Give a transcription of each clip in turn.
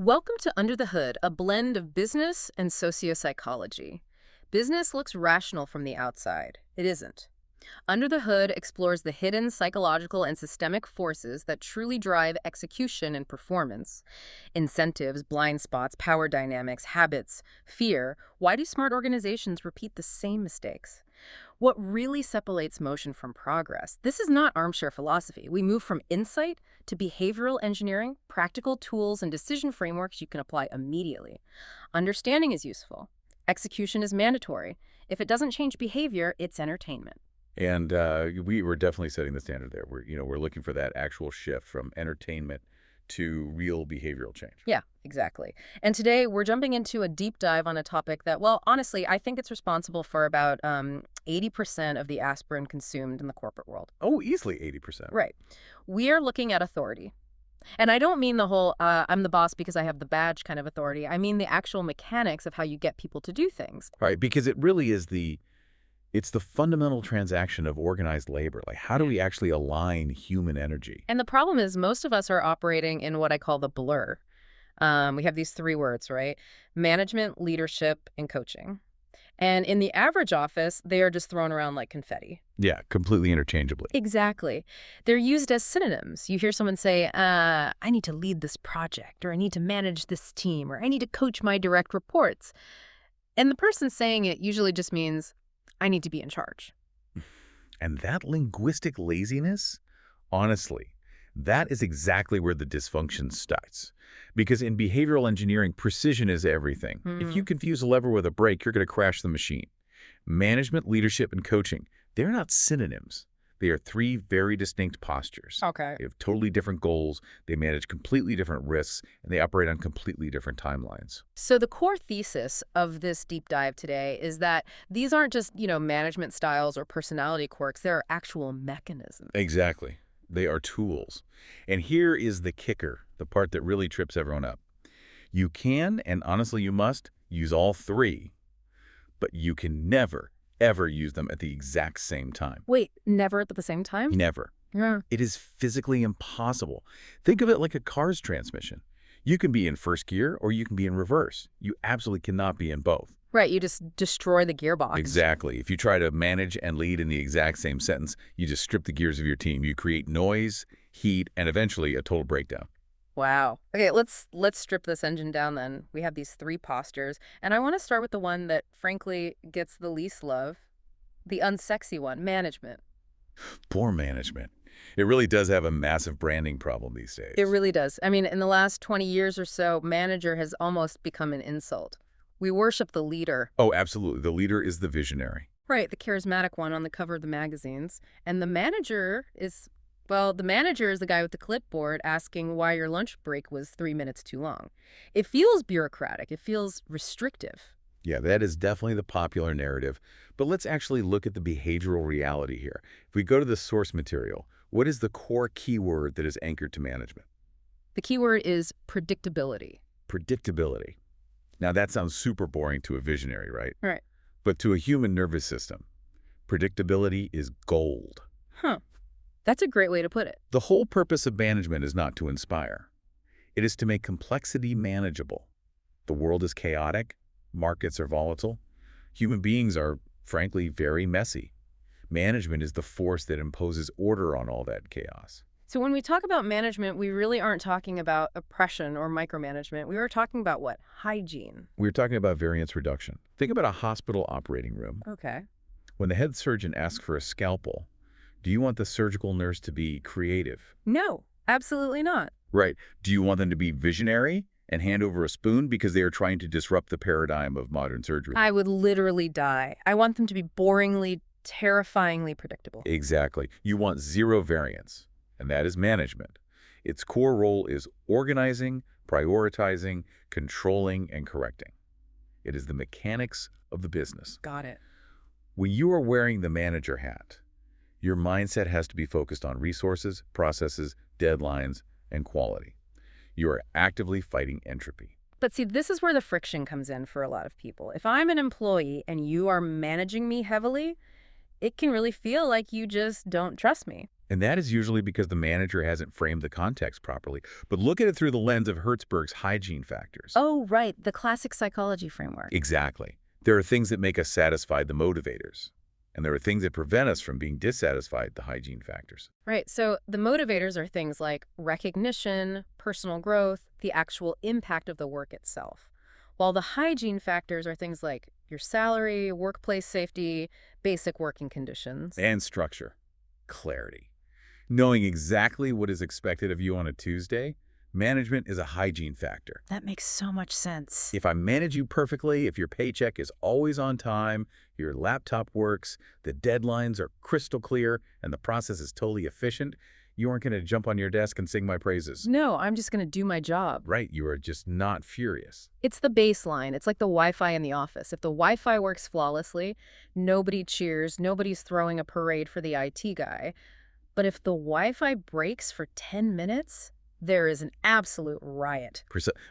Welcome to Under the Hood, a blend of business and sociopsychology. Business looks rational from the outside. It isn't. Under the Hood explores the hidden psychological and systemic forces that truly drive execution and performance. Incentives, blind spots, power dynamics, habits, fear. Why do smart organizations repeat the same mistakes? What really separates motion from progress? This is not armchair philosophy. We move from insight to behavioral engineering, practical tools, and decision frameworks you can apply immediately. Understanding is useful. Execution is mandatory. If it doesn't change behavior, it's entertainment. And we were definitely setting the standard there. We're looking for that actual shift from entertainment to real behavioral change. Yeah, exactly. And today we're jumping into a deep dive on a topic that, well, honestly, I think it's responsible for about 80% of the aspirin consumed in the corporate world. Oh, easily 80%. Right. We are looking at authority. And I don't mean the whole I'm the boss because I have the badge kind of authority. I mean the actual mechanics of how you get people to do things. Right, because it really is it's the fundamental transaction of organized labor. Like, how do we actually align human energy? And the problem is most of us are operating in what I call the blur. We have these three words, right? Management, leadership, and coaching. And in the average office, they are just thrown around like confetti. Yeah, completely interchangeably. Exactly. They're used as synonyms. You hear someone say, I need to lead this project, or I need to manage this team, or I need to coach my direct reports. And the person saying it usually just means, I need to be in charge. And that linguistic laziness, honestly, that is exactly where the dysfunction starts. Because in behavioral engineering, precision is everything. If you confuse a lever with a brake, you're going to crash the machine. Management, leadership, and coaching, they're not synonyms. They are three very distinct postures. Okay. They have totally different goals, they manage completely different risks, and they operate on completely different timelines. So the core thesis of this deep dive today is that these aren't just, management styles or personality quirks. There are actual mechanisms. Exactly. They are tools. And here is the kicker, the part that really trips everyone up. You can, and honestly you must, use all three, but you can never, ever use them at the exact same time. Wait, never at the same time? Never. Yeah. It is physically impossible. Think of it like a car's transmission. You can be in first gear or you can be in reverse. You absolutely cannot be in both. Right, you just destroy the gearbox. Exactly. If you try to manage and lead in the exact same sentence, you just strip the gears of your team. You create noise, heat, and eventually a total breakdown. Wow. Okay, let's strip this engine down then. We have these three postures, and I want to start with the one that, frankly, gets the least love. The unsexy one, management. Poor management. It really does have a massive branding problem these days. It really does. I mean, in the last 20 years or so, manager has almost become an insult. We worship the leader. Oh, absolutely. The leader is the visionary. Right, the charismatic one on the cover of the magazines. And the manager is the guy with the clipboard asking why your lunch break was 3 minutes too long. It feels bureaucratic. It feels restrictive. Yeah, that is definitely the popular narrative. But let's actually look at the behavioral reality here. If we go to the source material, what is the core keyword that is anchored to management? The keyword is predictability. Predictability. Now, that sounds super boring to a visionary, right? Right. But to a human nervous system, predictability is gold. Huh. That's a great way to put it. The whole purpose of management is not to inspire. It is to make complexity manageable. The world is chaotic. Markets are volatile. Human beings are, frankly, very messy. Management is the force that imposes order on all that chaos. So when we talk about management, we really aren't talking about oppression or micromanagement. We are talking about what? Hygiene. We're talking about variance reduction. Think about a hospital operating room. Okay. When the head surgeon asks for a scalpel, do you want the surgical nurse to be creative? No, absolutely not. Right. Do you want them to be visionary and hand over a spoon because they are trying to disrupt the paradigm of modern surgery? I would literally die. I want them to be boringly, terrifyingly predictable. Exactly. You want zero variance, and that is management. Its core role is organizing, prioritizing, controlling, and correcting. It is the mechanics of the business. Got it. When you are wearing the manager hat, your mindset has to be focused on resources, processes, deadlines, and quality. You are actively fighting entropy. But see, this is where the friction comes in for a lot of people. If I'm an employee and you are managing me heavily, it can really feel like you just don't trust me. And that is usually because the manager hasn't framed the context properly. But look at it through the lens of Hertzberg's hygiene factors. Oh, right, the classic psychology framework. Exactly. There are things that make us satisfied, the motivators. And there are things that prevent us from being dissatisfied, the hygiene factors. Right, so the motivators are things like recognition, personal growth, the actual impact of the work itself. While the hygiene factors are things like your salary, workplace safety, basic working conditions. And structure. Clarity. Knowing exactly what is expected of you on a Tuesday, management is a hygiene factor. That makes so much sense. If I manage you perfectly, if your paycheck is always on time, your laptop works, the deadlines are crystal clear, and the process is totally efficient, you aren't going to jump on your desk and sing my praises. No, I'm just going to do my job. Right, you are just not furious. It's the baseline. It's like the Wi-Fi in the office. If the Wi-Fi works flawlessly, nobody cheers, nobody's throwing a parade for the IT guy. But if the Wi-Fi breaks for 10 minutes, there is an absolute riot.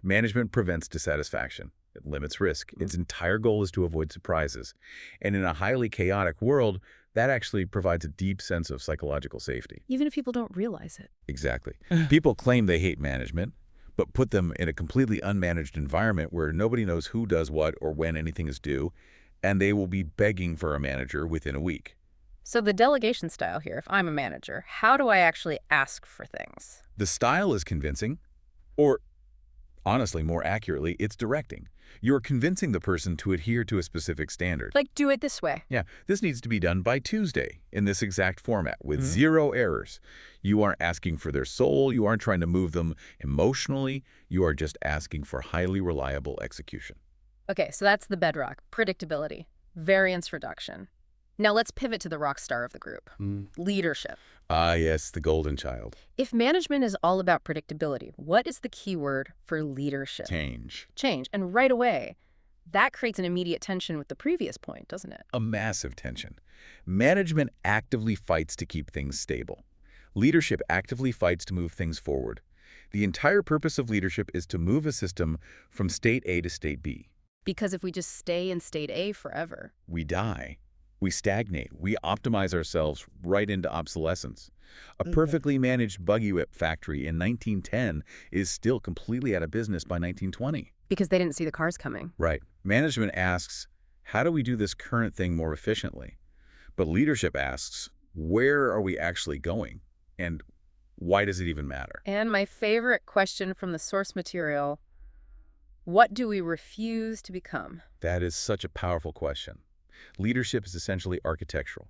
Management prevents dissatisfaction. It limits risk. Its entire goal is to avoid surprises. And in a highly chaotic world, that actually provides a deep sense of psychological safety. Even if people don't realize it. Exactly. People claim they hate management, but put them in a completely unmanaged environment where nobody knows who does what or when anything is due, and they will be begging for a manager within a week. So the delegation style here, if I'm a manager, how do I actually ask for things? The style is convincing, or honestly, more accurately, it's directing. You're convincing the person to adhere to a specific standard. Like, do it this way. Yeah, this needs to be done by Tuesday in this exact format with zero errors. You aren't asking for their soul. You aren't trying to move them emotionally. You are just asking for highly reliable execution. Okay, so that's the bedrock, predictability, variance reduction. Now let's pivot to the rock star of the group, leadership. Ah, yes, the golden child. If management is all about predictability, what is the key word for leadership? Change. Change. And right away, that creates an immediate tension with the previous point, doesn't it? A massive tension. Management actively fights to keep things stable. Leadership actively fights to move things forward. The entire purpose of leadership is to move a system from state A to state B. Because if we just stay in state A forever, We die. We stagnate. We optimize ourselves right into obsolescence. A perfectly managed buggy whip factory in 1910 is still completely out of business by 1920. because they didn't see the cars coming. Right. Management asks, how do we do this current thing more efficiently? But leadership asks, where are we actually going? And why does it even matter? And my favorite question from the source material, what do we refuse to become? That is such a powerful question. Leadership is essentially architectural.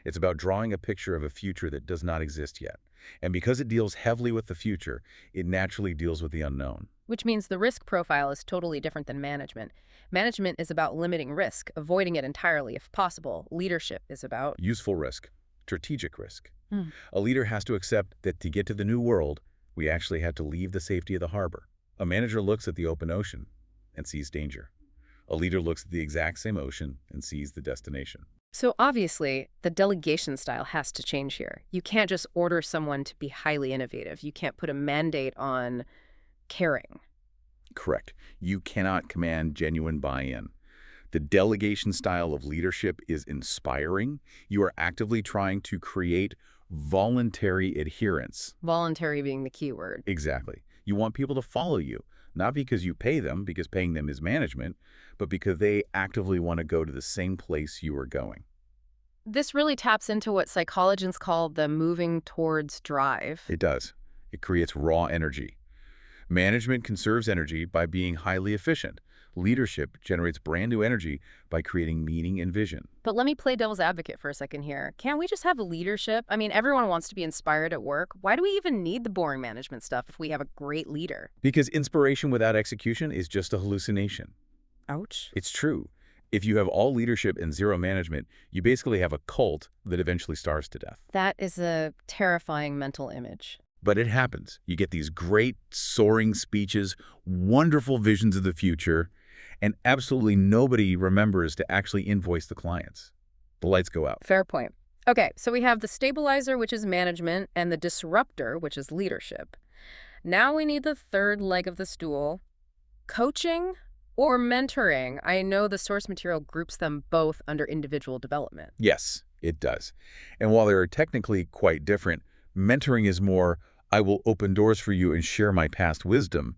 It's about drawing a picture of a future that does not exist yet. And because it deals heavily with the future, it naturally deals with the unknown. Which means the risk profile is totally different than management. Management is about limiting risk, avoiding it entirely if possible. Leadership is about Useful risk, strategic risk. A leader has to accept that to get to the new world, we actually have to leave the safety of the harbor. A manager looks at the open ocean and sees danger. A leader looks at the exact same ocean and sees the destination. So obviously, the delegation style has to change here. You can't just order someone to be highly innovative. You can't put a mandate on caring. Correct. You cannot command genuine buy-in. The delegation style of leadership is inspiring. You are actively trying to create voluntary adherence. Voluntary being the key word. Exactly. You want people to follow you, not because you pay them, because paying them is management, but because they actively want to go to the same place you are going. This really taps into what psychologists call the moving towards drive. It does. It creates raw energy. Management conserves energy by being highly efficient. Leadership generates brand new energy by creating meaning and vision. But let me play devil's advocate for a second here. Can't we just have leadership? I mean, everyone wants to be inspired at work. Why do we even need the boring management stuff if we have a great leader? Because inspiration without execution is just a hallucination. Ouch. It's true. If you have all leadership and zero management, you basically have a cult that eventually starves to death. That is a terrifying mental image. But it happens. You get these great, soaring speeches, wonderful visions of the future, and absolutely nobody remembers to actually invoice the clients. The lights go out. Fair point. Okay, so we have the stabilizer, which is management, and the disruptor, which is leadership. Now we need the third leg of the stool, coaching or mentoring. I know the source material groups them both under individual development. Yes, it does. And while they are technically quite different, Mentoring is more, I will open doors for you and share my past wisdom,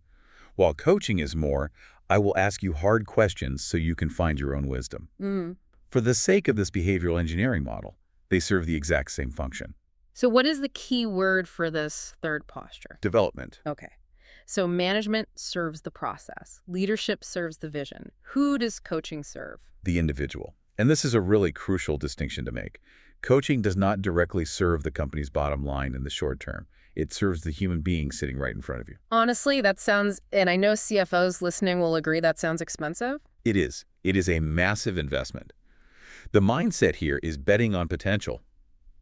while coaching is more, I will ask you hard questions so you can find your own wisdom. Mm. For the sake of this behavioral engineering model, they serve the exact same function. So what is the key word for this third posture? Development. Okay. So management serves the process. Leadership serves the vision. Who does coaching serve? The individual. And this is a really crucial distinction to make. Coaching does not directly serve the company's bottom line in the short term. It serves the human being sitting right in front of you. Honestly, that sounds, and I know CFOs listening will agree that sounds expensive. It is. It is a massive investment. The mindset here is betting on potential.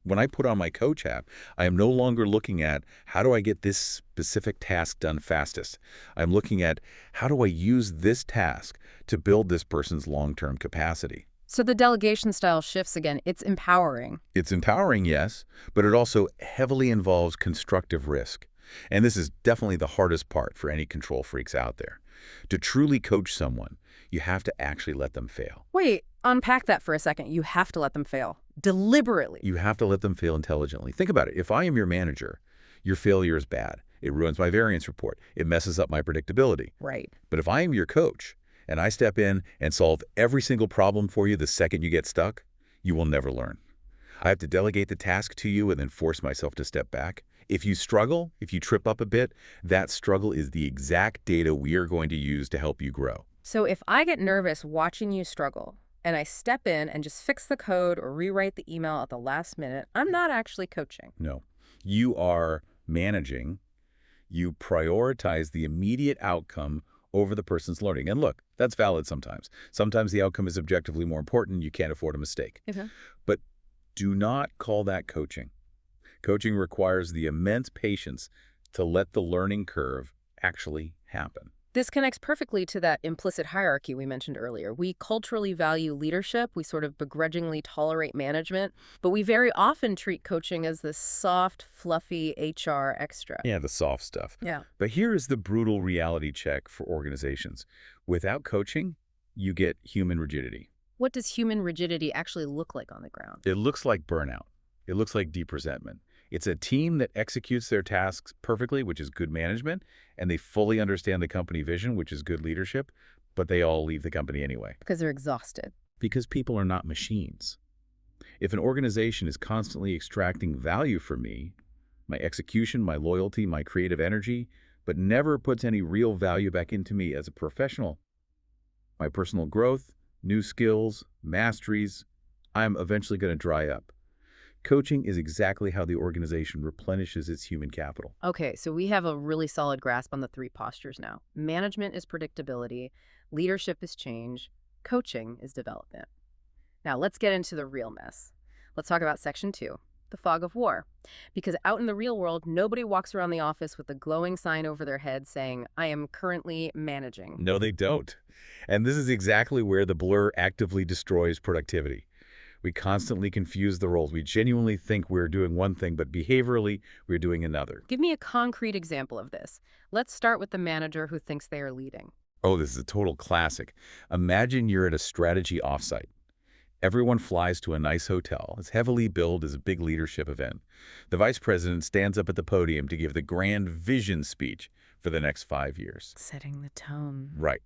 When I put on my coach hat, I am no longer looking at how do I get this specific task done fastest. I'm looking at how do I use this task to build this person's long-term capacity. So the delegation style shifts again. It's empowering. It's empowering, yes, but it also heavily involves constructive risk. And this is definitely the hardest part for any control freaks out there. To truly coach someone, you have to actually let them fail. Wait, unpack that for a second. You have to let them fail. Deliberately. You have to let them fail intelligently. Think about it. If I am your manager, your failure is bad. It ruins my variance report. It messes up my predictability. Right. But if I am your coach and I step in and solve every single problem for you the second you get stuck, you will never learn. I have to delegate the task to you and then force myself to step back. If you struggle, if you trip up a bit, that struggle is the exact data we are going to use to help you grow. So if I get nervous watching you struggle, and I step in and just fix the code or rewrite the email at the last minute, I'm not actually coaching. No. You are managing. You prioritize the immediate outcome over the person's learning. And look, that's valid sometimes. Sometimes the outcome is objectively more important. You can't afford a mistake. Okay. But do not call that coaching. Coaching requires the immense patience to let the learning curve actually happen. This connects perfectly to that implicit hierarchy we mentioned earlier. We culturally value leadership. We sort of begrudgingly tolerate management, but we very often treat coaching as this soft, fluffy HR extra. Yeah, the soft stuff. Yeah. But here is the brutal reality check for organizations. Without coaching, you get human rigidity. What does human rigidity actually look like on the ground? It looks like burnout. It looks like deep resentment. It's a team that executes their tasks perfectly, which is good management, and they fully understand the company vision, which is good leadership, but they all leave the company anyway. Because they're exhausted. Because people are not machines. If an organization is constantly extracting value from me, my execution, my loyalty, my creative energy, but never puts any real value back into me as a professional, my personal growth, new skills, masteries, I'm eventually going to dry up. Coaching is exactly how the organization replenishes its human capital. Okay, so we have a really solid grasp on the three postures now. Management is predictability, leadership is change, coaching is development. Now let's get into the real mess. Let's talk about section 2, the fog of war. Because out in the real world, nobody walks around the office with a glowing sign over their head saying, I am currently managing. No, they don't. And this is exactly where the blur actively destroys productivity. We constantly confuse the roles. We genuinely think we're doing one thing, but behaviorally, we're doing another. Give me a concrete example of this. Let's start with the manager who thinks they are leading. Oh, this is a total classic. Imagine you're at a strategy offsite. Everyone flies to a nice hotel. It's heavily billed as a big leadership event. The vice president stands up at the podium to give the grand vision speech for the next 5 years. Setting the tone. Right.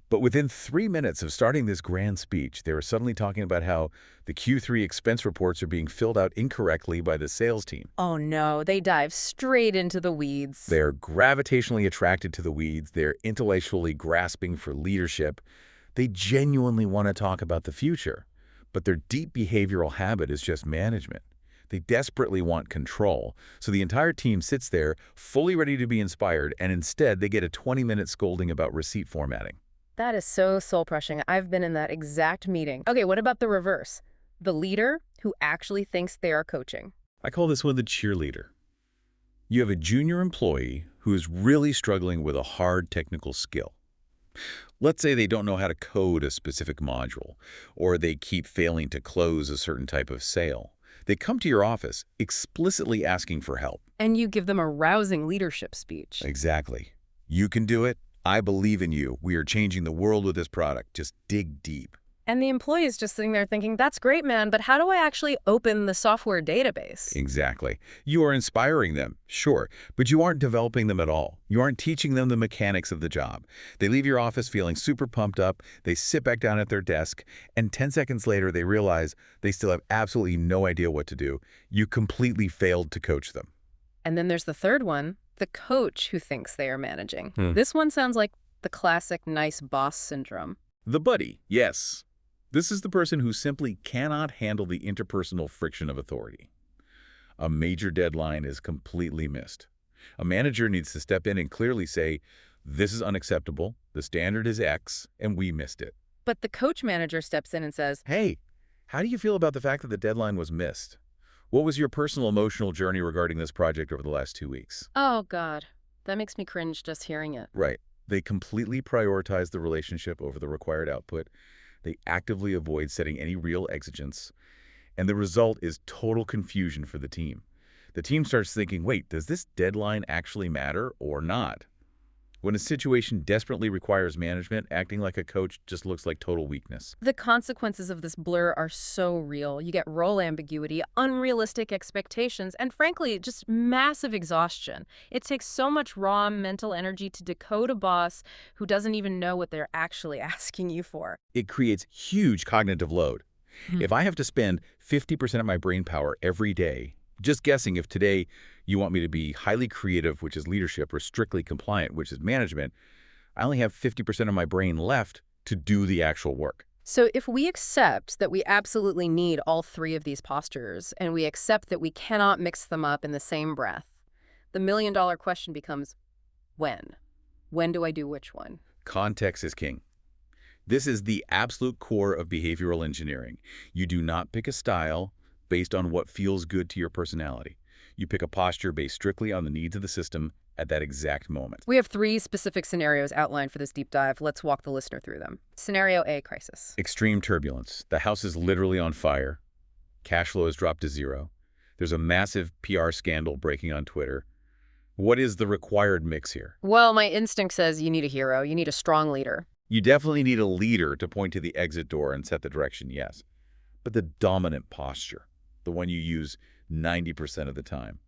But within 3 minutes of starting this grand speech, they were suddenly talking about how the Q3 expense reports are being filled out incorrectly by the sales team. Oh no, they dive straight into the weeds. They're gravitationally attracted to the weeds. They're intellectually grasping for leadership. They genuinely want to talk about the future, but their deep behavioral habit is just management. They desperately want control, so the entire team sits there fully ready to be inspired, and instead they get a 20-minute scolding about receipt formatting. That is so soul-crushing. I've been in that exact meeting. Okay, what about the reverse? The leader who actually thinks they are coaching. I call this one the cheerleader. You have a junior employee who is really struggling with a hard technical skill. Let's say they don't know how to code a specific module, or they keep failing to close a certain type of sale. They come to your office explicitly asking for help. And you give them a rousing leadership speech. Exactly. You can do it. I believe in you. We are changing the world with this product. Just dig deep. And the employee is just sitting there thinking, that's great, man, but how do I actually open the software database? Exactly. You are inspiring them, sure, but you aren't developing them at all. You aren't teaching them the mechanics of the job. They leave your office feeling super pumped up, they sit back down at their desk, and 10 seconds later they realize they still have absolutely no idea what to do. You completely failed to coach them. And then there's the third one, the coach who thinks they are managing. Hmm. This one sounds like the classic nice boss syndrome. The buddy, yes. This is the person who simply cannot handle the interpersonal friction of authority. A major deadline is completely missed. A manager needs to step in and clearly say, this is unacceptable, the standard is X, and we missed it. But the coach manager steps in and says, Hey, how do you feel about the fact that the deadline was missed? What was your personal emotional journey regarding this project over the last 2 weeks? oh, God, that makes me cringe just hearing it. Right. They completely prioritize the relationship over the required output. They actively avoid setting any real exigence. And the result is total confusion for the team. The team starts thinking, wait, does this deadline actually matter or not? When a situation desperately requires management, acting like a coach just looks like total weakness. The consequences of this blur are so real. You get role ambiguity, unrealistic expectations, and frankly, just massive exhaustion. It takes so much raw mental energy to decode a boss who doesn't even know what they're actually asking you for. It creates huge cognitive load. If I have to spend 50% of my brain power every day, just guessing if today you want me to be highly creative, which is leadership, or strictly compliant, which is management, I only have 50% of my brain left to do the actual work. So if we accept that we absolutely need all three of these postures, and we accept that we cannot mix them up in the same breath, the million-dollar question becomes, when? When do I do which one? Context is king. This is the absolute core of behavioral engineering. You do not pick a style based on what feels good to your personality. You pick a posture based strictly on the needs of the system at that exact moment. We have three specific scenarios outlined for this deep dive. Let's walk the listener through them. Scenario A, crisis. Extreme turbulence. The house is literally on fire. Cash flow has dropped to zero. There's a massive PR scandal breaking on Twitter. What is the required mix here? Well, my instinct says you need a hero. You need a strong leader. You definitely need a leader to point to the exit door and set the direction, yes. But the dominant posture, the one you use 90% of the time,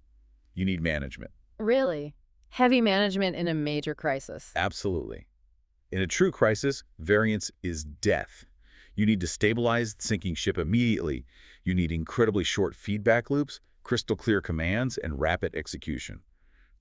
you need management. Really? Heavy management in a major crisis. Absolutely. In a true crisis, variance is death. You need to stabilize the sinking ship immediately. You need incredibly short feedback loops, crystal clear commands, and rapid execution.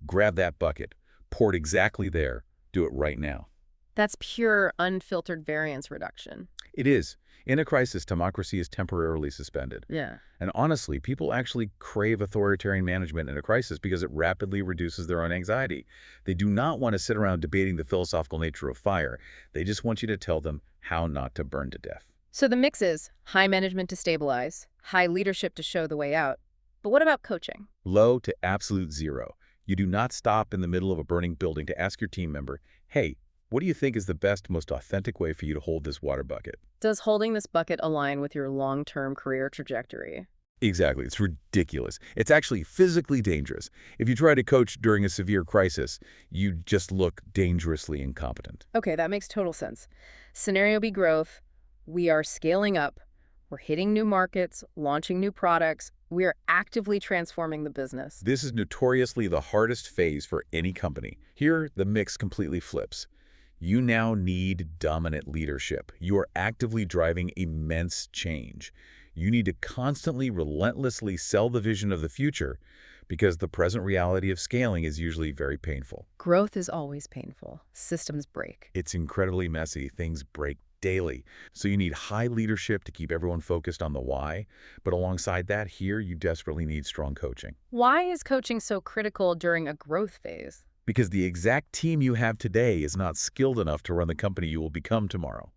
Grab that bucket, pour it exactly there, do it right now. That's pure, unfiltered variance reduction. It is. In a crisis, democracy is temporarily suspended. Yeah. And honestly, people actually crave authoritarian management in a crisis because it rapidly reduces their own anxiety. They do not want to sit around debating the philosophical nature of fire. They just want you to tell them how not to burn to death. So the mix is high management to stabilize, high leadership to show the way out. But what about coaching? Low to absolute zero. You do not stop in the middle of a burning building to ask your team member, hey, what do you think is the best, most authentic way for you to hold this water bucket? Does holding this bucket align with your long-term career trajectory? Exactly. It's ridiculous. It's actually physically dangerous. If you try to coach during a severe crisis, you just look dangerously incompetent. Okay, that makes total sense. Scenario B, growth. We are scaling up. We're hitting new markets, launching new products. We are actively transforming the business. This is notoriously the hardest phase for any company. Here, the mix completely flips. You now need dominant leadership. You are actively driving immense change. You need to constantly, relentlessly sell the vision of the future because the present reality of scaling is usually very painful. Growth is always painful. Systems break. It's incredibly messy. Things break daily. So you need high leadership to keep everyone focused on the why. But alongside that, here you desperately need strong coaching. Why is coaching so critical during a growth phase? Because the exact team you have today is not skilled enough to run the company you will become tomorrow.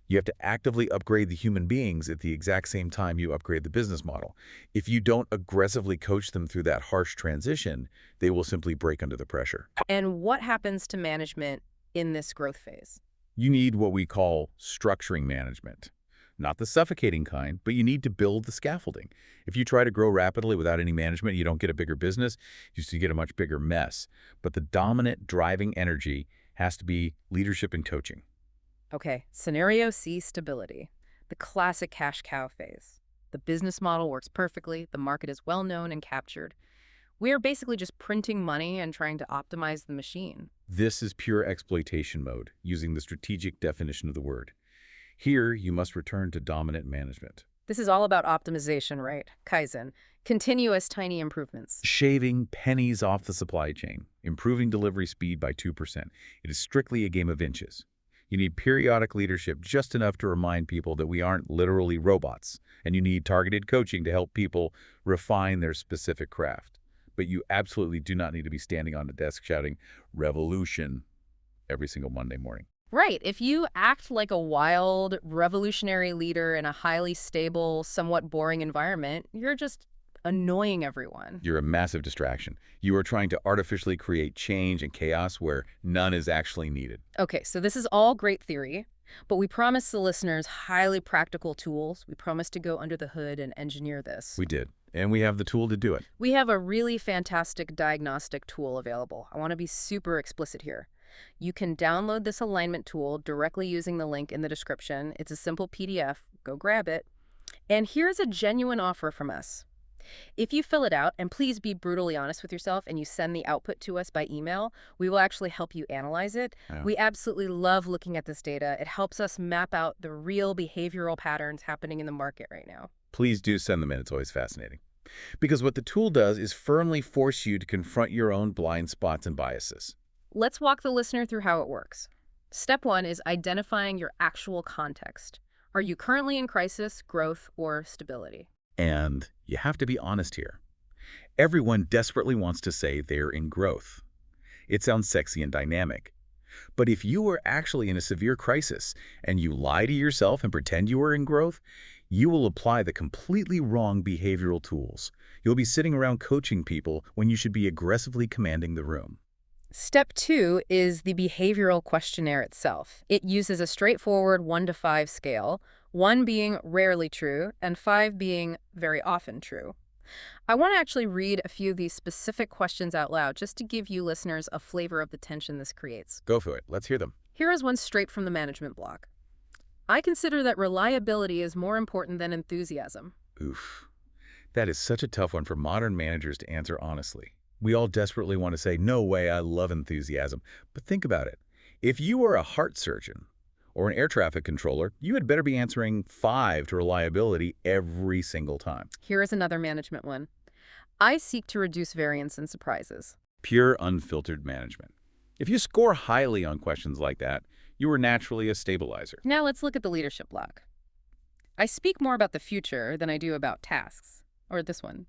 You have to actively upgrade the human beings at the exact same time you upgrade the business model. If you don't aggressively coach them through that harsh transition, they will simply break under the pressure. And what happens to management in this growth phase? You need what we call structuring management. Not the suffocating kind, but you need to build the scaffolding. If you try to grow rapidly without any management, you don't get a bigger business, you just get a much bigger mess. But the dominant driving energy has to be leadership and coaching. Okay, scenario C, stability. the classic cash cow phase. The business model works perfectly, the market is well known and captured. We are basically just printing money and trying to optimize the machine. This is pure exploitation mode, using the strategic definition of the word. Here, you must return to dominant management. This is all about optimization, right? Kaizen. Continuous tiny improvements. Shaving pennies off the supply chain, improving delivery speed by 2%. It is strictly a game of inches. You need periodic leadership just enough to remind people that we aren't literally robots, and you need targeted coaching to help people refine their specific craft. But you absolutely do not need to be standing on a desk shouting, "Revolution," every single Monday morning. Right. If you act like a wild, revolutionary leader in a highly stable, somewhat boring environment, you're just annoying everyone. You're a massive distraction. You are trying to artificially create change and chaos where none is actually needed. Okay, so this is all great theory, but we promised the listeners highly practical tools. We promised to go under the hood and engineer this. We did, and we have the tool to do it. We have a really fantastic diagnostic tool available. I want to be super explicit here. You can download this alignment tool directly using the link in the description. It's a simple PDF. Go grab it. And here's a genuine offer from us. If you fill it out, and please be brutally honest with yourself, and you send the output to us by email, we will actually help you analyze it. Yeah. We absolutely love looking at this data. It helps us map out the real behavioral patterns happening in the market right now. Please do send them in. It's always fascinating. Because what the tool does is firmly force you to confront your own blind spots and biases. Let's walk the listener through how it works. Step 1 is identifying your actual context. Are you currently in crisis, growth, or stability? And you have to be honest here. Everyone desperately wants to say they're in growth. It sounds sexy and dynamic. But if you are actually in a severe crisis and you lie to yourself and pretend you are in growth, you will apply the completely wrong behavioral tools. You'll be sitting around coaching people when you should be aggressively commanding the room. Step 2 is the behavioral questionnaire itself. It uses a straightforward 1 to 5 scale, 1 being rarely true and 5 being very often true. I want to actually read a few of these specific questions out loud just to give you listeners a flavor of the tension this creates. Go for it. Let's hear them. Here is one straight from the management block. I consider that reliability is more important than enthusiasm. Oof. That is such a tough one for modern managers to answer honestly. We all desperately want to say, "No way, I love enthusiasm." But think about it. If you are a heart surgeon or an air traffic controller, you had better be answering 5 to reliability every single time. Here is another management one. I seek to reduce variance and surprises. Pure, unfiltered management. If you score highly on questions like that, you are naturally a stabilizer. Now let's look at the leadership block. I speak more about the future than I do about tasks. Or this one.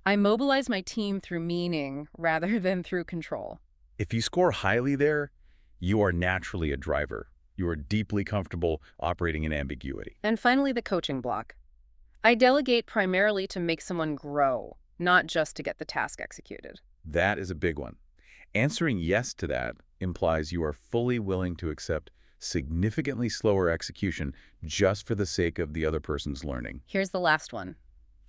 I mobilize my team through meaning rather than through control. If you score highly there, you are naturally a driver. You are deeply comfortable operating in ambiguity. And finally, the coaching block. I delegate primarily to make someone grow, not just to get the task executed. That is a big one. Answering yes to that implies you are fully willing to accept significantly slower execution just for the sake of the other person's learning. Here's the last one.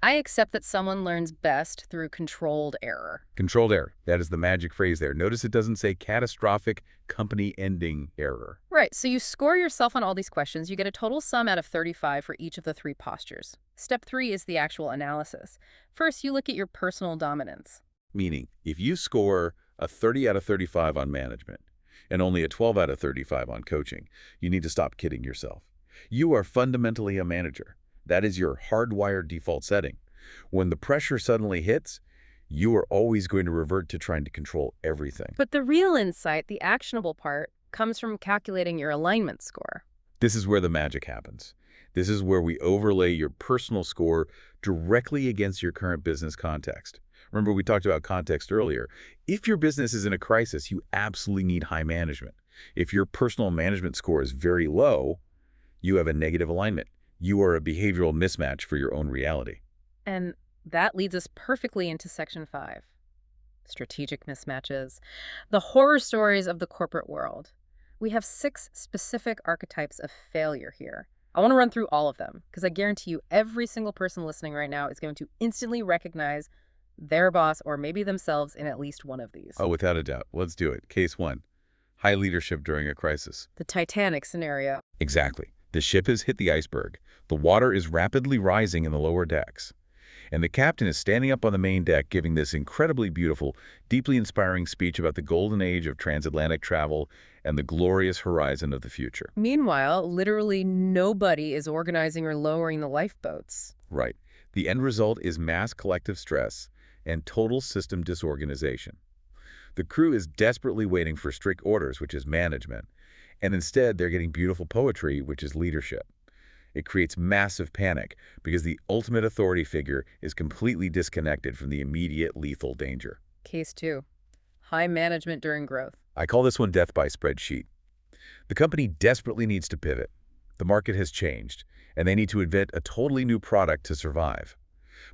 I accept that someone learns best through controlled error. Controlled error. That is the magic phrase there. Notice it doesn't say catastrophic company-ending error. Right, so you score yourself on all these questions. You get a total sum out of 35 for each of the 3 postures. Step 3 is the actual analysis. First, you look at your personal dominance. Meaning, if you score a 30 out of 35 on management and only a 12 out of 35 on coaching, you need to stop kidding yourself. You are fundamentally a manager. That is your hardwired default setting. When the pressure suddenly hits, you are always going to revert to trying to control everything. But the real insight, the actionable part, comes from calculating your alignment score. This is where the magic happens. This is where we overlay your personal score directly against your current business context. Remember, we talked about context earlier. If your business is in a crisis, you absolutely need high management. If your personal management score is very low, you have a negative alignment. You are a behavioral mismatch for your own reality. And that leads us perfectly into Section 5. Strategic mismatches. The horror stories of the corporate world. We have 6 specific archetypes of failure here. I want to run through all of them because I guarantee you every single person listening right now is going to instantly recognize their boss or maybe themselves in at least one of these. Oh, without a doubt. Let's do it. Case 1. High leadership during a crisis. The Titanic scenario. Exactly. The ship has hit the iceberg. The water is rapidly rising in the lower decks. And the captain is standing up on the main deck giving this incredibly beautiful, deeply inspiring speech about the golden age of transatlantic travel and the glorious horizon of the future. Meanwhile, literally nobody is organizing or lowering the lifeboats. Right. The end result is mass collective stress and total system disorganization. The crew is desperately waiting for strict orders, which is management, and instead they're getting beautiful poetry, which is leadership. It creates massive panic because the ultimate authority figure is completely disconnected from the immediate lethal danger. Case 2. High management during growth. I call this one death by spreadsheet. The company desperately needs to pivot. The market has changed, and they need to invent a totally new product to survive.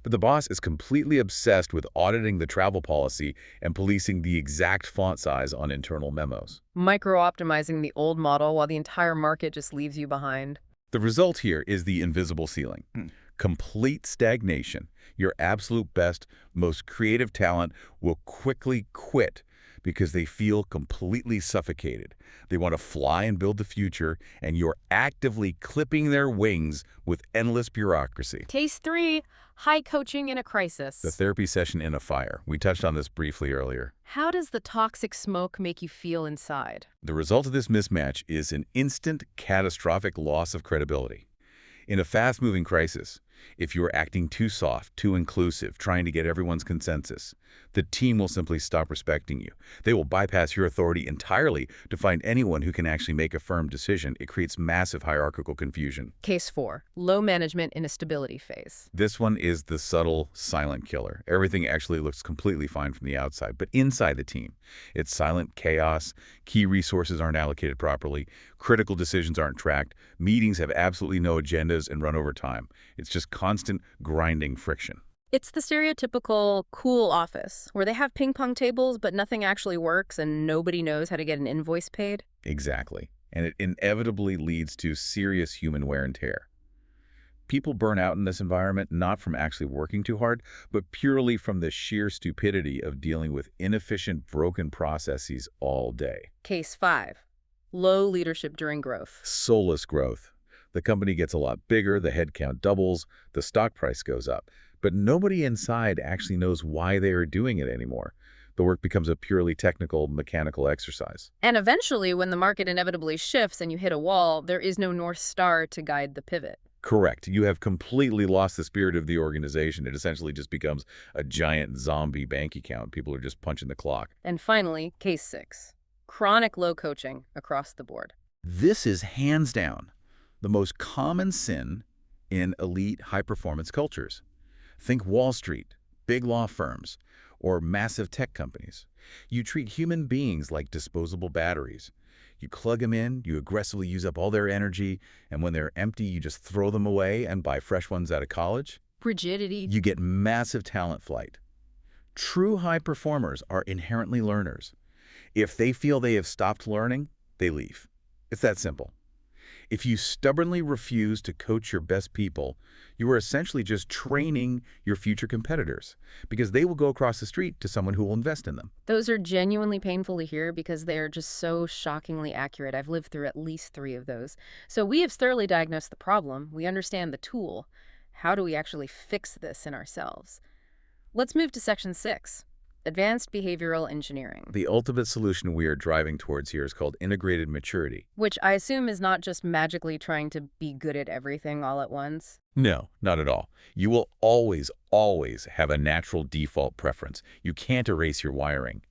But the boss is completely obsessed with auditing the travel policy and policing the exact font size on internal memos. Micro-optimizing the old model while the entire market just leaves you behind. The result here is the invisible ceiling. Complete stagnation. Your absolute best, most creative talent will quickly quit because they feel completely suffocated. They want to fly and build the future, and you're actively clipping their wings with endless bureaucracy. Case 3. High coaching in a crisis. The therapy session in a fire. We touched on this briefly earlier. How does the toxic smoke make you feel inside? The result of this mismatch is an instant, catastrophic loss of credibility. In a fast-moving crisis, if you're acting too soft, too inclusive, trying to get everyone's consensus, the team will simply stop respecting you. They will bypass your authority entirely to find anyone who can actually make a firm decision. It creates massive hierarchical confusion. Case 4. Low management in a stability phase. This one is the subtle, silent killer. Everything actually looks completely fine from the outside, but inside the team, it's silent chaos, key resources aren't allocated properly, critical decisions aren't tracked, meetings have absolutely no agendas and run over time. It's just constant grinding friction. It's the stereotypical cool office where they have ping pong tables but nothing actually works and nobody knows how to get an invoice paid. Exactly. And it inevitably leads to serious human wear and tear. People burn out in this environment not from actually working too hard, but purely from the sheer stupidity of dealing with inefficient, broken processes all day. Case 5. Low leadership during growth. Soulless growth. The company gets a lot bigger, the headcount doubles, the stock price goes up. But nobody inside actually knows why they are doing it anymore. The work becomes a purely technical, mechanical exercise. And eventually, when the market inevitably shifts and you hit a wall, there is no North Star to guide the pivot. Correct. You have completely lost the spirit of the organization. It essentially just becomes a giant zombie bank account. People are just punching the clock. And finally, case 6. Chronic low coaching across the board. This is hands down the most common sin in elite high-performance cultures. Think Wall Street, big law firms, or massive tech companies. You treat human beings like disposable batteries. You plug them in, you aggressively use up all their energy, and when they're empty, you just throw them away and buy fresh ones out of college. Rigidity. You get massive talent flight. True high performers are inherently learners. If they feel they have stopped learning, they leave. It's that simple. If you stubbornly refuse to coach your best people, you are essentially just training your future competitors because they will go across the street to someone who will invest in them. Those are genuinely painful to hear because they are just so shockingly accurate. I've lived through at least 3 of those. So we have thoroughly diagnosed the problem. We understand the tool. How do we actually fix this in ourselves? Let's move to section 6. Advanced behavioral engineering. The ultimate solution we are driving towards here is called integrated maturity. Which I assume is not just magically trying to be good at everything all at once. No, not at all. You will always, always have a natural default preference. You can't erase your wiring.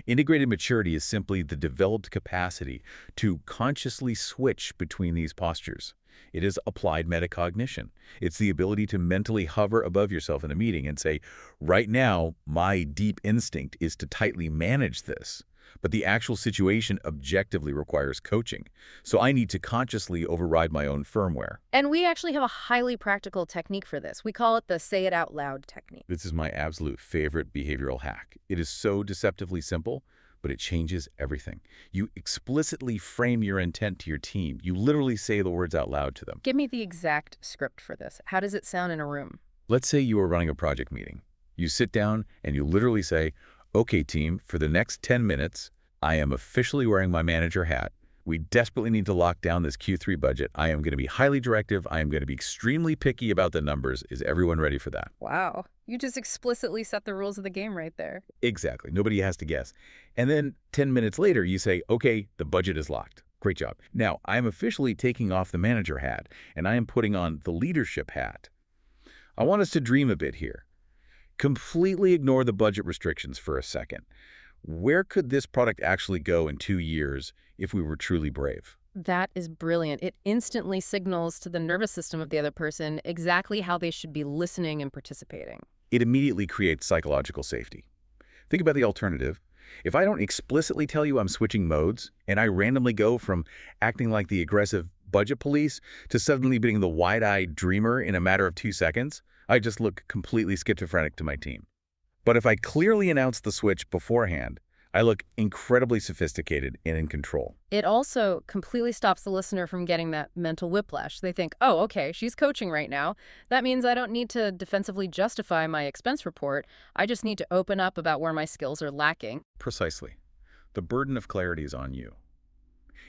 Integrated maturity is simply the developed capacity to consciously switch between these postures. It is applied metacognition. It's the ability to mentally hover above yourself in a meeting and say, right now, my deep instinct is to tightly manage this. But the actual situation objectively requires coaching. So I need to consciously override my own firmware. And we actually have a highly practical technique for this. We call it the say it out loud technique. This is my absolute favorite behavioral hack. It is so deceptively simple, but it changes everything. You explicitly frame your intent to your team. You literally say the words out loud to them. Give me the exact script for this. How does it sound in a room? Let's say you are running a project meeting. You sit down and you literally say, okay, team, for the next 10 minutes, I am officially wearing my manager hat. We desperately need to lock down this Q3 budget. I am going to be highly directive. I am going to be extremely picky about the numbers. Is everyone ready for that? Wow. You just explicitly set the rules of the game right there. Exactly. Nobody has to guess. And then 10 minutes later, you say, okay, the budget is locked. Great job. Now, I am officially taking off the manager hat, and I am putting on the leadership hat. I want us to dream a bit here. Completely ignore the budget restrictions for a second. Where could this product actually go in 2 years if we were truly brave? That is brilliant. It instantly signals to the nervous system of the other person exactly how they should be listening and participating. It immediately creates psychological safety. Think about the alternative. If I don't explicitly tell you I'm switching modes, and I randomly go from acting like the aggressive budget police to suddenly being the wide-eyed dreamer in a matter of 2 seconds, I just look completely schizophrenic to my team. But if I clearly announce the switch beforehand, I look incredibly sophisticated and in control. It also completely stops the listener from getting that mental whiplash. They think, oh, okay, she's coaching right now. That means I don't need to defensively justify my expense report. I just need to open up about where my skills are lacking. Precisely. The burden of clarity is on you.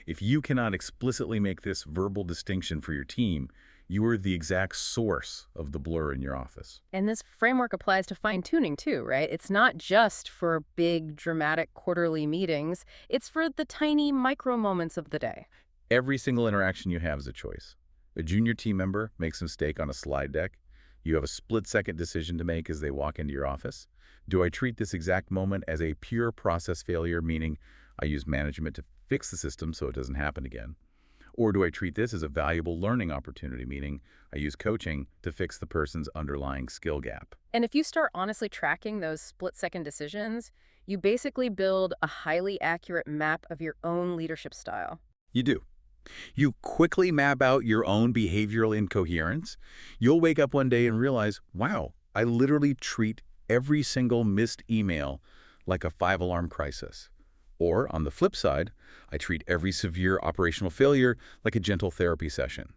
If you cannot explicitly make this verbal distinction for your team, you are the exact source of the blur in your office. And this framework applies to fine-tuning too, right? It's not just for big, dramatic quarterly meetings. It's for the tiny micro moments of the day. Every single interaction you have is a choice. A junior team member makes a mistake on a slide deck. You have a split-second decision to make as they walk into your office. Do I treat this exact moment as a pure process failure, meaning I use management to fix the system so it doesn't happen again? Or do I treat this as a valuable learning opportunity, meaning I use coaching to fix the person's underlying skill gap? And if you start honestly tracking those split-second decisions, you basically build a highly accurate map of your own leadership style. You do. You quickly map out your own behavioral incoherence. You'll wake up one day and realize, wow, I literally treat every single missed email like a 5-alarm crisis. Or, on the flip side, I treat every severe operational failure like a gentle therapy session.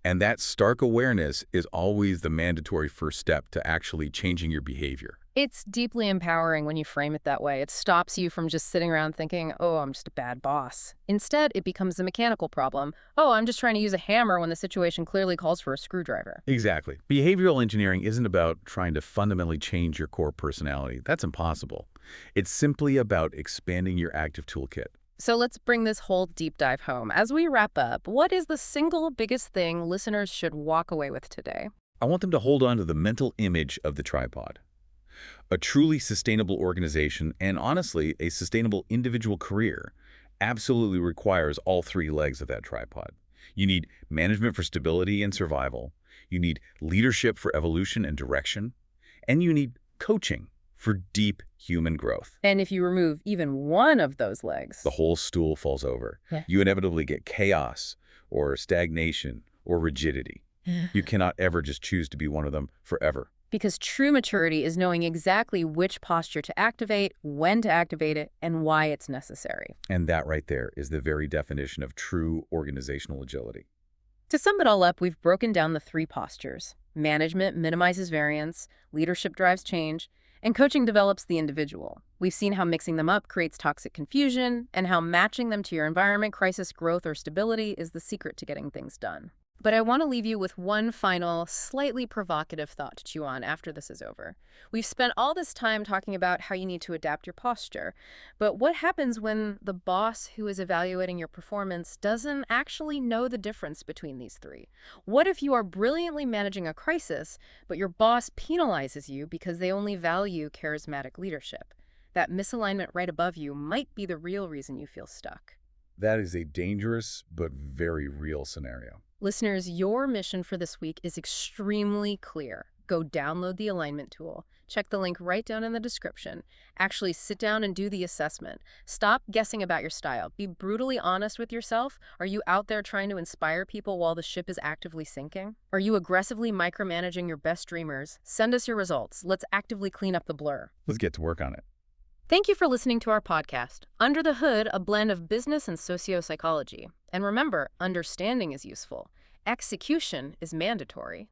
And that stark awareness is always the mandatory first step to actually changing your behavior. It's deeply empowering when you frame it that way. It stops you from just sitting around thinking, oh, I'm just a bad boss. Instead, it becomes a mechanical problem. Oh, I'm just trying to use a hammer when the situation clearly calls for a screwdriver. Exactly. Behavioral engineering isn't about trying to fundamentally change your core personality. That's impossible. It's simply about expanding your active toolkit. So let's bring this whole deep dive home. As we wrap up, what is the single biggest thing listeners should walk away with today? I want them to hold on to the mental image of the tripod. A truly sustainable organization, and honestly, a sustainable individual career, absolutely requires all 3 legs of that tripod. You need management for stability and survival, you need leadership for evolution and direction, and you need coaching for deep human growth. And if you remove even one of those legs, The whole stool falls over. Yeah. You inevitably get chaos or stagnation or rigidity. You cannot ever just choose to be one of them forever. because true maturity is knowing exactly which posture to activate, when to activate it, and why it's necessary. And that right there is the very definition of true organizational agility. To sum it all up, we've broken down the 3 postures. Management minimizes variance, leadership drives change, and coaching develops the individual. We've seen how mixing them up creates toxic confusion, and how matching them to your environment, crisis, growth, or stability is the secret to getting things done. But I want to leave you with one final, slightly provocative thought to chew on after this is over. We've spent all this time talking about how you need to adapt your posture, but what happens when the boss who is evaluating your performance doesn't actually know the difference between these 3? What if you are brilliantly managing a crisis, but your boss penalizes you because they only value charismatic leadership? That misalignment right above you might be the real reason you feel stuck. That is a dangerous but very real scenario. Listeners, your mission for this week is extremely clear. Go download the alignment tool. Check the link right down in the description. Actually sit down and do the assessment. Stop guessing about your style. Be brutally honest with yourself. Are you out there trying to inspire people while the ship is actively sinking? Are you aggressively micromanaging your best dreamers? Send us your results. Let's actively clean up the blur. Let's get to work on it. Thank you for listening to our podcast, Under the Hood, a blend of business and socio-psychology. And remember, understanding is useful. Execution is mandatory.